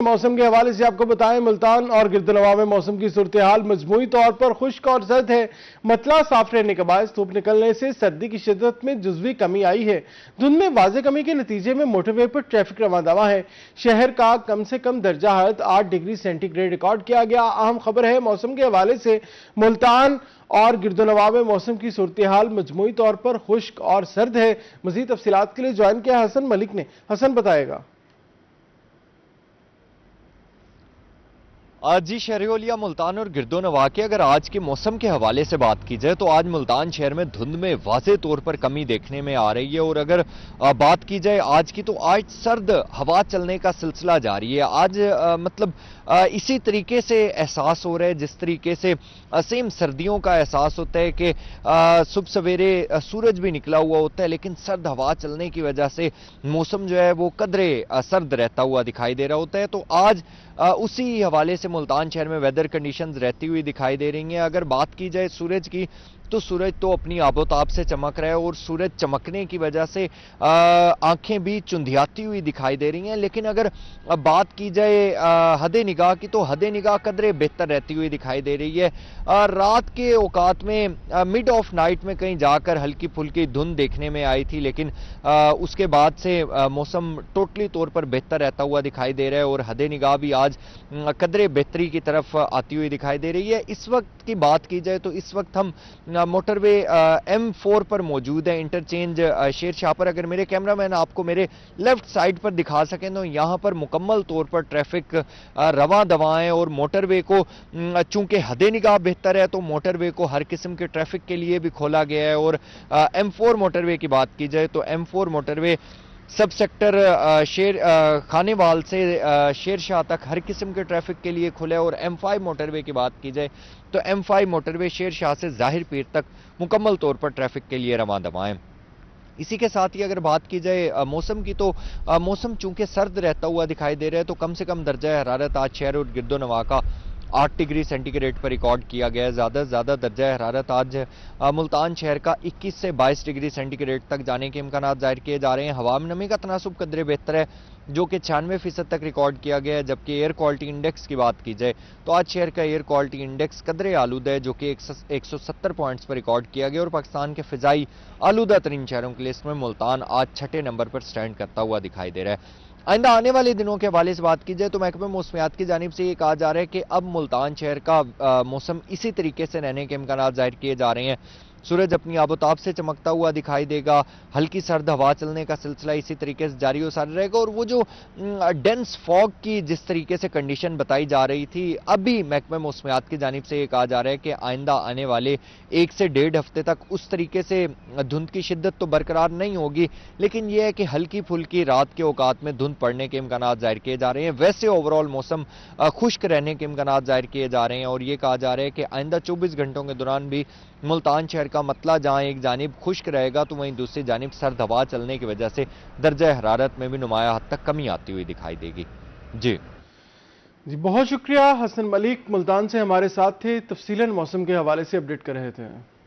मौसम के हवाले से आपको बताएं, मुल्तान और गिरदनवा में मौसम की सूरत-ए-हाल मजमूई तौर पर खुश्क और सर्द है। मतला साफ रहने के बाद धूप निकलने से सर्दी की शिद्दत में जुज़वी कमी आई है। धुंध में वाज़ेह कमी के नतीजे में मोटरवे पर ट्रैफिक रवां-दवां है। शहर का कम से कम दर्जा हरारत 8 डिग्री सेंटीग्रेड रिकॉर्ड किया गया। अहम खबर है मौसम के हवाले से, मुल्तान और गिरदनवा में मौसम की सूरत-ए-हाल मजमूई तौर पर खुश्क और सर्द है। मज़ीद तफसीलात के लिए ज्वाइन किया हसन मलिक ने। हसन बताएगा। जी शहरियोलिया, मुल्तान और गिरदोनवा के अगर आज के मौसम के हवाले से बात की जाए तो आज मुल्तान शहर में धुंध में वाज़ेह तौर पर कमी देखने में आ रही है। और अगर बात की जाए आज की, तो आज सर्द हवा चलने का सिलसिला जारी है। आज इसी तरीके से एहसास हो रहा है जिस तरीके से सेम सर्दियों का एहसास होता है कि सुबह सवेरे सूरज भी निकला हुआ होता है, लेकिन सर्द हवा चलने की वजह से मौसम जो है वो कदरे सर्द रहता हुआ दिखाई दे रहा होता है। तो आज उसी हवाले से मुल्तान शहर में वेदर कंडीशंस रहती हुई दिखाई दे रही हैं। अगर बात की जाए सूरज की, तो सूरज तो अपनी आबोताब से चमक रहा है और सूरज चमकने की वजह से आंखें भी चुंधियाती हुई दिखाई दे रही हैं। लेकिन अगर बात की जाए हदे निगाह की, तो हदे निगाह कदरे बेहतर रहती हुई दिखाई दे रही है। रात के औकात में मिड ऑफ नाइट में कहीं जाकर हल्की फुल्की धुंध देखने में आई थी, लेकिन उसके बाद से मौसम टोटली तौर पर बेहतर रहता हुआ दिखाई दे रहा है और हदे निगाह भी आज कदरे बेहतरी की तरफ आती हुई दिखाई दे रही है। इस वक्त की बात की जाए तो इस वक्त हम मोटरवे M4 पर मौजूद है, इंटरचेंज शेर शाह पर। अगर मेरे कैमरामैन आपको मेरे लेफ्ट साइड पर दिखा सकें तो यहां पर मुकम्मल तौर पर ट्रैफिक रवां दवां है। और मोटरवे को चूंकि हदे निगाह बेहतर है तो मोटरवे को हर किस्म के ट्रैफिक के लिए भी खोला गया है। और M4 मोटरवे की बात की जाए तो M4 मोटरवे सब सेक्टर खानेवाल से शेर शाह तक हर किस्म के ट्रैफिक के लिए खुले। और M5 मोटरवे की बात की जाए तो M5 मोटरवे शेर शाह से ज़ाहिर पीर तक मुकम्मल तौर पर ट्रैफिक के लिए रवां दवां है। इसी के साथ ही अगर बात की जाए मौसम की, तो मौसम चूंकि सर्द रहता हुआ दिखाई दे रहा है, तो कम से कम दर्जा हरारत आज शहर और गिरदोनवा का 8 डिग्री सेंटीग्रेड पर रिकॉर्ड किया गया है। ज़्यादा से ज़्यादा दर्जा हरारत आज मुल्तान शहर का 21 से 22 डिग्री सेंटीग्रेड तक जाने के इम्कानात ज़ाहिर किए जा रहे हैं। हवा में नमी का तनासुब कदरे बेहतर है, जो कि 96% तक रिकॉर्ड किया गया है। जबकि एयर क्वालिटी इंडेक्स की बात की जाए तो आज शहर का एयर क्वालिटी इंडेक्स कदरे आलूदा है, जो कि 170 पॉइंट्स पर रिकॉर्ड किया गया। और पाकिस्तान के फ़िज़ाई आलूदा तरीन शहरों की लिस्ट में मुल्तान आज 6ठे नंबर पर स्टैंड करता हुआ दिखाई दे रहा है। आइंदा आने वाले दिनों के हवाले से बात की जाए तो महकमे मौसमियात की जानिब से ये कहा जा रहा है कि अब मुल्तान शहर का मौसम इसी तरीके से रहने के इम्कानात जाहिर किए जा रहे हैं। सूरज अपनी आबोताब से चमकता हुआ दिखाई देगा, हल्की सर्द हवा चलने का सिलसिला इसी तरीके से जारी और सारी रहेगा। और वो जो डेंस फॉग की जिस तरीके से कंडीशन बताई जा रही थी, अभी महकमे मौसमियात की जानिब से ये कहा जा रहा है कि आइंदा आने वाले 1 से 1.5 हफ्ते तक उस तरीके से धुंध की शिद्दत तो बरकरार नहीं होगी, लेकिन यह है कि हल्की फुल्की रात के औकात में धुंध पड़ने के इम्कानात जाहिर किए जा रहे हैं। वैसे ओवरऑल मौसम खुश्क रहने के इम्कानात जाहिर किए जा रहे हैं। और ये कहा जा रहा है कि आइंदा 24 घंटों के दौरान भी मुल्तान शहर का मतला जहां एक जानिब खुश्क रहेगा, तो वहीं दूसरी जानिब सर्द हवा चलने की वजह से दर्जा हरारत में भी नुमाया हद तक कमी आती हुई दिखाई देगी। जी बहुत शुक्रिया। हसन मलिक मुल्तान से हमारे साथ थे, तफसीलन मौसम के हवाले से अपडेट कर रहे थे।